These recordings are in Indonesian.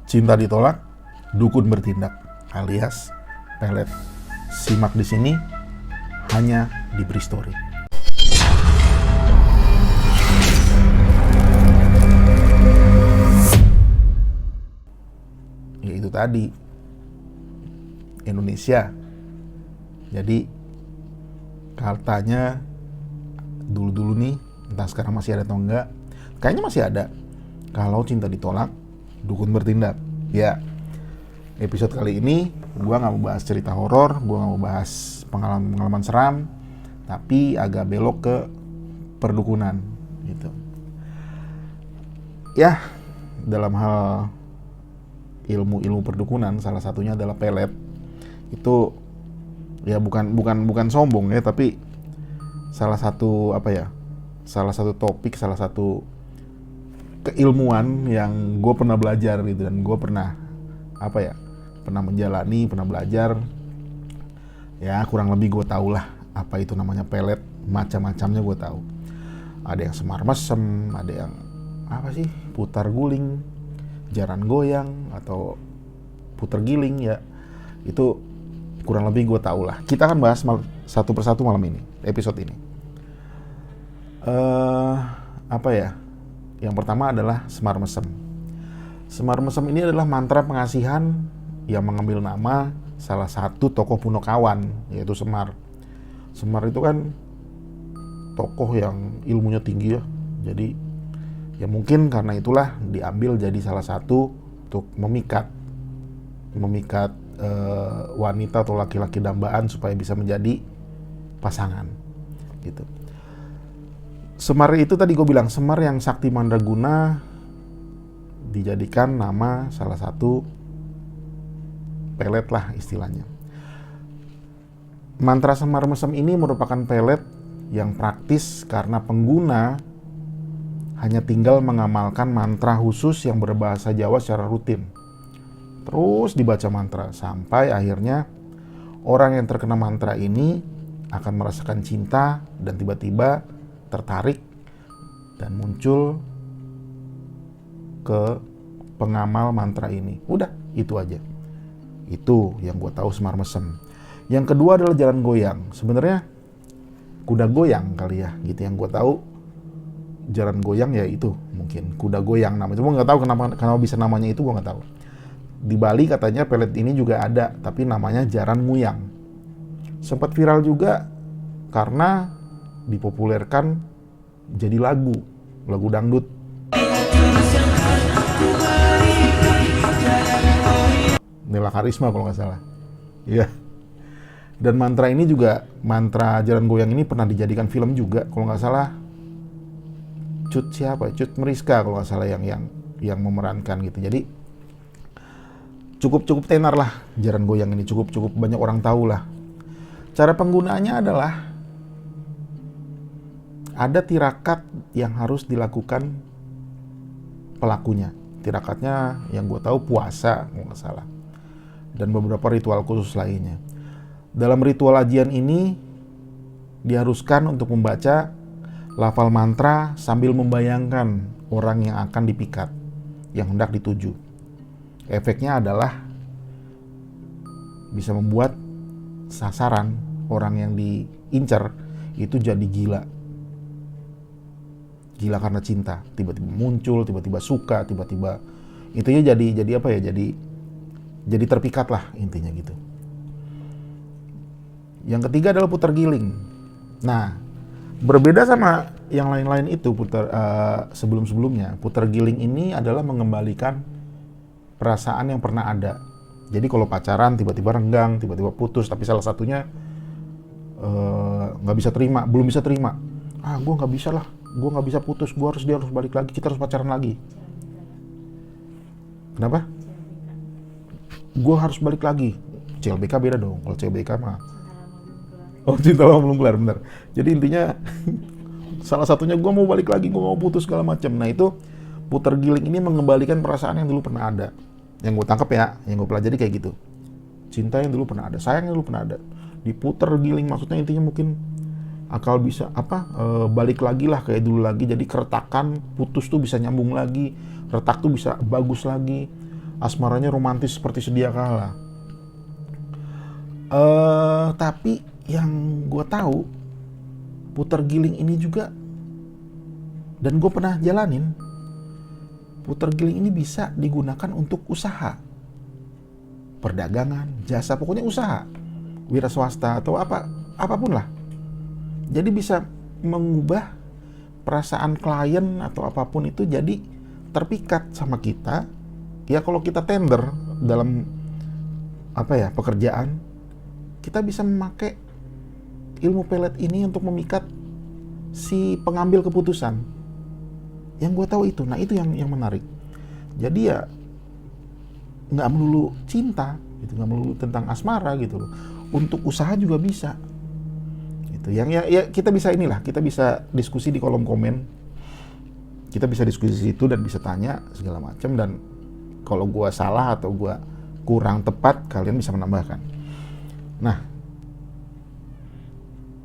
Cinta ditolak, dukun bertindak, alias pelet. Simak di sini hanya di Bri Story. Ya itu tadi, Indonesia. Jadi katanya dulu-dulu nih, entah sekarang masih ada atau enggak, kayaknya masih ada. Kalau cinta ditolak, dukun bertindak. Ya, episode kali ini gue gak mau bahas cerita horor, gue gak mau bahas pengalaman seram, tapi agak belok ke perdukunan gitu. Ya, dalam hal ilmu perdukunan, salah satunya adalah pelet. Itu ya bukan sombong ya, tapi salah satu topik, salah satu keilmuan yang gue pernah belajar gitu, dan gue pernah menjalani, pernah belajar. Ya kurang lebih gue tahu lah apa itu namanya pelet, macam-macamnya gue tahu. Ada yang semar mesem, ada yang putar guling, jaran goyang, atau putar giling ya. Itu kurang lebih gue tahu lah. Kita akan bahas satu persatu malam ini, episode ini. Yang pertama adalah semar mesem. Semar mesem ini adalah mantra pengasihan yang mengambil nama salah satu tokoh Punokawan, yaitu Semar. Semar itu kan tokoh yang ilmunya tinggi ya. Jadi ya mungkin karena itulah diambil jadi salah satu untuk memikat wanita atau laki-laki dambaan supaya bisa menjadi pasangan gitu. Semar itu tadi gue bilang, Semar yang sakti mandraguna, dijadikan nama salah satu pelet lah istilahnya. Mantra semar mesem ini merupakan pelet yang praktis karena pengguna hanya tinggal mengamalkan mantra khusus yang berbahasa Jawa secara rutin. Terus dibaca mantra sampai akhirnya orang yang terkena mantra ini akan merasakan cinta dan tiba-tiba tertarik dan muncul ke pengamal mantra ini. Udah, itu aja. Itu yang gue tahu semar mesem. Yang kedua adalah jalan goyang. Sebenarnya kuda goyang kali ya, gitu yang gue tahu. Jalan goyang ya itu mungkin kuda goyang namanya. Cuma nggak tahu kenapa bisa namanya itu, gue nggak tahu. Di Bali katanya pelet ini juga ada, tapi namanya jaran nguyang. Sempat viral juga karena dipopulerkan jadi lagu dangdut. Nela Karisma kalau nggak salah. Iya. Dan mantra ini juga, mantra jalan goyang ini pernah dijadikan film juga kalau nggak salah. Cut Meriska kalau nggak salah yang memerankan gitu. Jadi cukup tenar lah jalan goyang ini, cukup banyak orang tahu lah. Cara penggunaannya adalah ada tirakat yang harus dilakukan pelakunya. Tirakatnya yang gue tahu puasa kalau nggak salah, dan beberapa ritual khusus lainnya. Dalam ritual ajian ini diharuskan untuk membaca lafal mantra sambil membayangkan orang yang akan dipikat, yang hendak dituju. Efeknya adalah bisa membuat sasaran orang yang diincar itu jadi gila karena cinta, tiba-tiba muncul, tiba-tiba suka, tiba-tiba intinya jadi terpikat lah intinya gitu. Yang ketiga adalah putar giling. Nah, berbeda sama yang lain-lain itu sebelumnya, putar giling ini adalah mengembalikan perasaan yang pernah ada. Jadi kalau pacaran tiba-tiba renggang, tiba-tiba putus, tapi salah satunya belum bisa terima. Gue nggak bisa lah, gue nggak bisa putus, dia harus balik lagi, kita harus pacaran lagi. Kenapa? Gue harus balik lagi. CLBK beda dong. Kalau CLBK mah cinta lama belum kelar, benar. Jadi intinya salah satunya gue mau balik lagi, gue mau putus segala macam. Nah itu putar giling ini mengembalikan perasaan yang dulu pernah ada. Yang gue tangkap ya, yang gue pelajari kayak gitu. Cinta yang dulu pernah ada, sayang yang dulu pernah ada. Diputar giling maksudnya intinya mungkin akal bisa balik lagi lah kayak dulu lagi. Jadi keretakan putus tuh bisa nyambung lagi, retak tuh bisa bagus lagi, asmaranya romantis seperti sedia kala. Tapi yang gue tahu, putar giling ini juga, dan gue pernah jalanin, putar giling ini bisa digunakan untuk usaha, perdagangan, jasa, pokoknya usaha, wira swasta atau apapun lah. Jadi bisa mengubah perasaan klien atau apapun itu jadi terpikat sama kita. Ya kalau kita tender dalam pekerjaan, kita bisa memakai ilmu pelet ini untuk memikat si pengambil keputusan. Yang gue tahu itu, nah itu yang menarik. Jadi ya nggak melulu cinta, gitu, nggak melulu tentang asmara gitu loh. Untuk usaha juga bisa. Gitu. Yang ya kita bisa diskusi di kolom komen. Kita bisa diskusi di situ dan bisa tanya segala macam, dan kalau gue salah atau gue kurang tepat, kalian bisa menambahkan. Nah,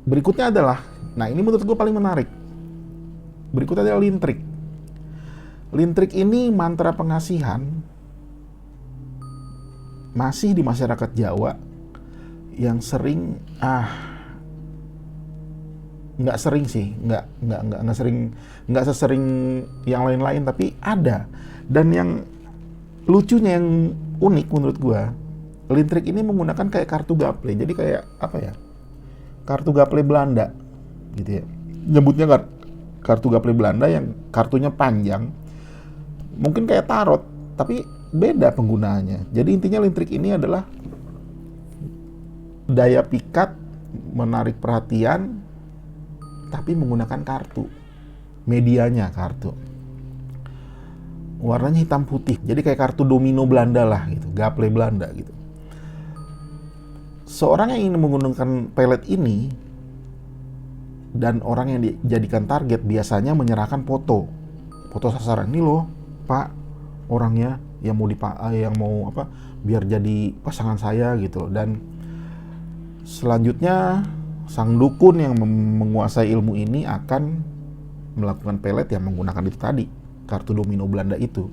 berikutnya adalah, nah ini menurut gue paling menarik. Berikutnya adalah lintrik. Lintrik ini mantra pengasihan, masih di masyarakat Jawa, yang sering, nggak sesering yang lain-lain, tapi ada. Dan yang lucunya, yang unik menurut gua, lintrik ini menggunakan kayak kartu gaple. Jadi kayak kartu gaple Belanda gitu ya. Nyebutnya kartu gaple Belanda yang kartunya panjang. Mungkin kayak tarot, tapi beda penggunaannya. Jadi intinya lintrik ini adalah daya pikat, menarik perhatian, tapi menggunakan kartu. Medianya kartu. Warnanya hitam putih, jadi kayak kartu domino Belanda lah gitu, gaple Belanda gitu. Seorang yang ingin menggunakan pelet ini dan orang yang dijadikan target biasanya menyerahkan foto sasaran. Ini loh Pak, orangnya yang mau biar jadi pasangan saya gitu. Dan selanjutnya sang dukun yang menguasai ilmu ini akan melakukan pelet yang menggunakan itu tadi, kartu domino Belanda itu.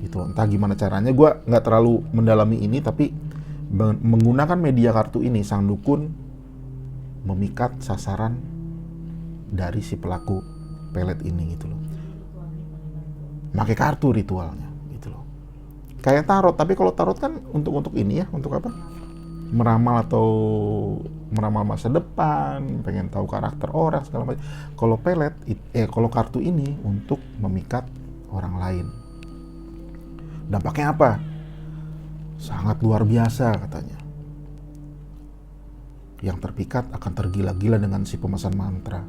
Gitu. Entah gimana caranya, gue nggak terlalu mendalami ini, tapi menggunakan media kartu ini, sang dukun memikat sasaran dari si pelaku pelet ini gitu loh. Pakai kartu ritualnya gitu loh. Kayak tarot, tapi kalau tarot kan untuk ini ya, untuk apa? Meramal masa depan, pengen tahu karakter orang segala macam. Kalau pelet, kalau kartu ini untuk memikat orang lain. Dampaknya apa? Sangat luar biasa katanya. Yang terpikat akan tergila-gila dengan si pemesan mantra.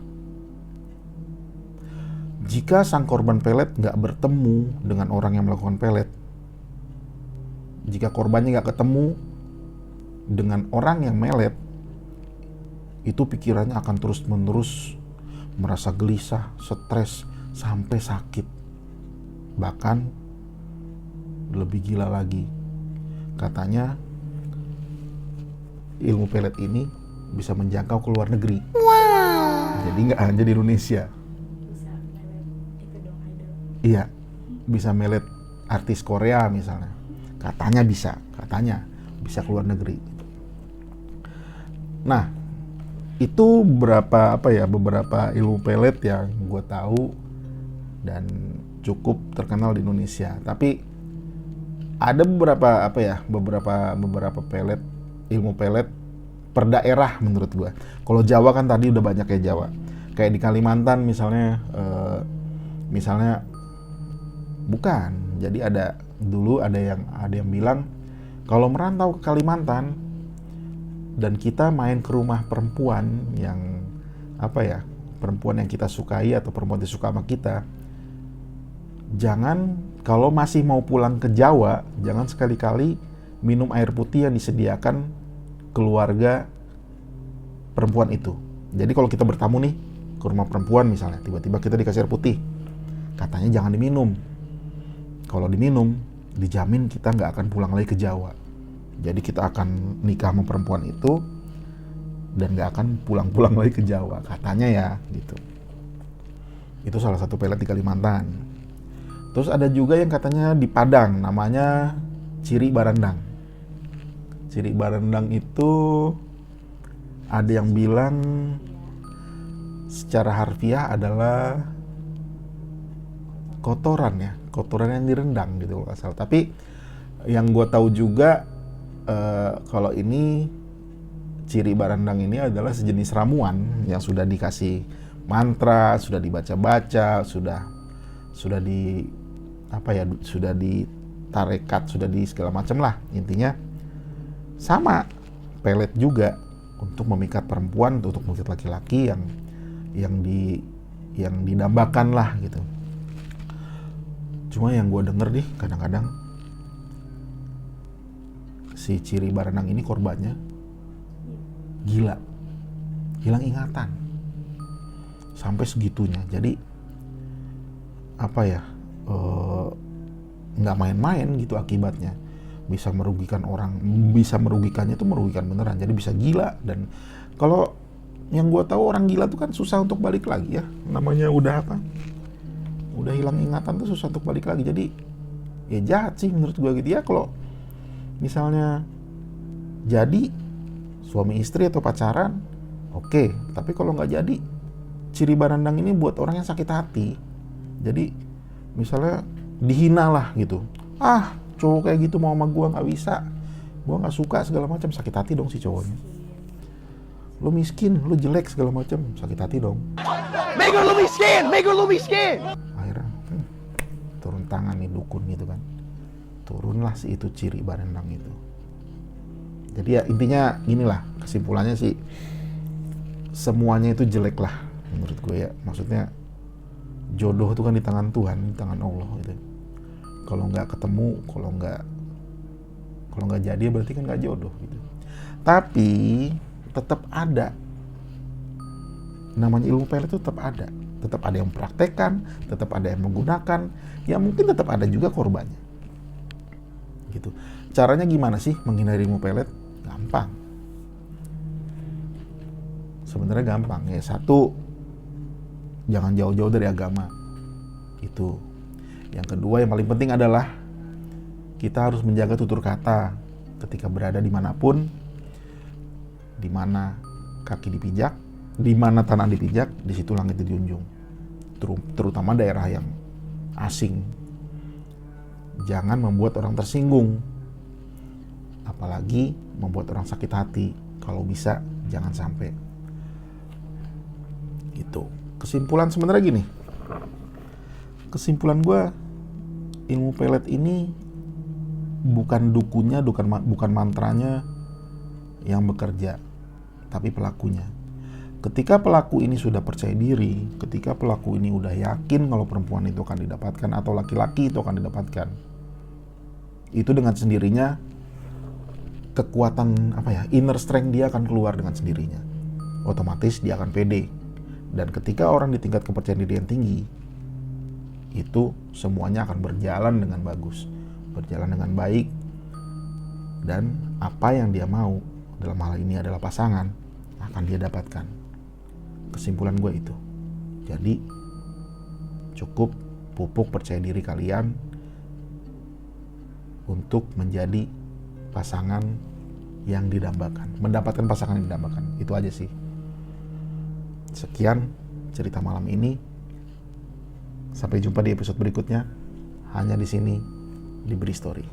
Jika sang korban pelet nggak bertemu dengan orang yang melakukan pelet, jika korbannya nggak ketemu dengan orang yang melet, itu pikirannya akan terus-menerus merasa gelisah, stres, sampai sakit. Bahkan lebih gila lagi. Katanya ilmu pelet ini bisa menjangkau ke luar negeri. Wow. Jadi nggak hanya di Indonesia. Bisa melet itu dong, idol. Iya, bisa melet artis Korea misalnya. Katanya bisa ke luar negeri. Nah, itu beberapa ilmu pelet yang gue tahu dan cukup terkenal di Indonesia. Tapi ada beberapa pelet, ilmu pelet per daerah menurut gue. Kalau Jawa kan tadi udah banyak ya Jawa. Kayak di Kalimantan misalnya, bukan. Jadi dulu ada yang bilang kalau merantau ke Kalimantan dan kita main ke rumah perempuan yang perempuan yang kita sukai atau perempuan yang suka sama kita, jangan, kalau masih mau pulang ke Jawa, jangan sekali-kali minum air putih yang disediakan keluarga perempuan itu. Jadi kalau kita bertamu nih ke rumah perempuan misalnya, tiba-tiba kita dikasih air putih, katanya jangan diminum. Kalau diminum, dijamin kita nggak akan pulang lagi ke Jawa. Jadi kita akan nikah sama perempuan itu dan nggak akan pulang-pulang lagi ke Jawa, katanya ya gitu. Itu salah satu pelet di Kalimantan. Terus ada juga yang katanya di Padang namanya Ciri Barandang. Ciri Barandang itu ada yang bilang secara harfiah adalah kotoran ya, kotoran yang direndang gitu kalau nggak salah. Tapi yang gue tahu juga kalau ini Ciri Barandang ini adalah sejenis ramuan yang sudah dikasih mantra, sudah dibaca-baca, sudah di apa ya, sudah ditarekat, sudah di segala macam lah. Intinya sama pelet juga untuk memikat perempuan, untuk memikat laki-laki yang didambakan lah gitu. Cuma yang gue denger nih kadang-kadang si Ciri Barandang ini korbannya gila, hilang ingatan sampai segitunya. Jadi apa ya, nggak main-main gitu akibatnya. Bisa merugikan orang, bisa merugikannya tuh merugikan beneran. Jadi bisa gila. Dan kalau yang gue tahu orang gila tuh kan susah untuk balik lagi ya. Namanya udah apa? Udah hilang ingatan tuh susah untuk balik lagi. Jadi ya jahat sih menurut gue gitu ya. Kalau misalnya jadi suami istri atau pacaran, oke. Tapi kalau nggak jadi, Ciri Barandang ini buat orang yang sakit hati. Jadi misalnya dihina lah gitu. Ah, cowok kayak gitu mau sama gue nggak bisa, gue nggak suka segala macam, sakit hati dong si cowoknya. Lu miskin, lu jelek segala macam, sakit hati dong. Mega lu miskin, mega lu miskin. Akhirnya turun tangan nih dukun gitu kan. Turunlah si itu Ciri Barandang itu. Jadi ya intinya inilah kesimpulannya sih, semuanya itu jelek lah menurut gue ya. Maksudnya jodoh itu kan di tangan Tuhan, di tangan Allah gitu. Kalau nggak ketemu, kalau nggak jadi berarti kan nggak jodoh gitu. Tapi tetap ada, namanya ilmu pelet itu tetap ada yang mempraktekkan, tetap ada yang menggunakan, ya mungkin tetap ada juga korbannya gitu. Caranya gimana sih menghindari ilmu pelet? Gampang, sebenarnya gampang ya. Satu, jangan jauh-jauh dari agama itu. Yang kedua yang paling penting adalah kita harus menjaga tutur kata ketika berada dimanapun, di mana kaki dipijak, di mana tanah dipijak, di situ langit dijunjung. Terutama daerah yang asing. Jangan membuat orang tersinggung, apalagi membuat orang sakit hati. Kalau bisa jangan sampai. Gitu. Kesimpulan sebenarnya gini. Kesimpulan gue, ilmu pelet ini bukan dukunnya, bukan mantranya yang bekerja, tapi pelakunya. Ketika pelaku ini sudah percaya diri, ketika pelaku ini udah yakin kalau perempuan itu akan didapatkan atau laki-laki itu akan didapatkan, itu dengan sendirinya kekuatan inner strength dia akan keluar dengan sendirinya. Otomatis dia akan pede. Dan ketika orang di tingkat kepercayaan diri yang tinggi, itu semuanya akan berjalan dengan bagus, berjalan dengan baik, dan apa yang dia mau, dalam hal ini adalah pasangan, akan dia dapatkan. Kesimpulan gue itu. Jadi cukup pupuk percaya diri kalian untuk menjadi pasangan yang didambakan, mendapatkan pasangan yang didambakan. Itu aja sih. Sekian cerita malam ini. Sampai jumpa di episode berikutnya, hanya di sini di Beri Story.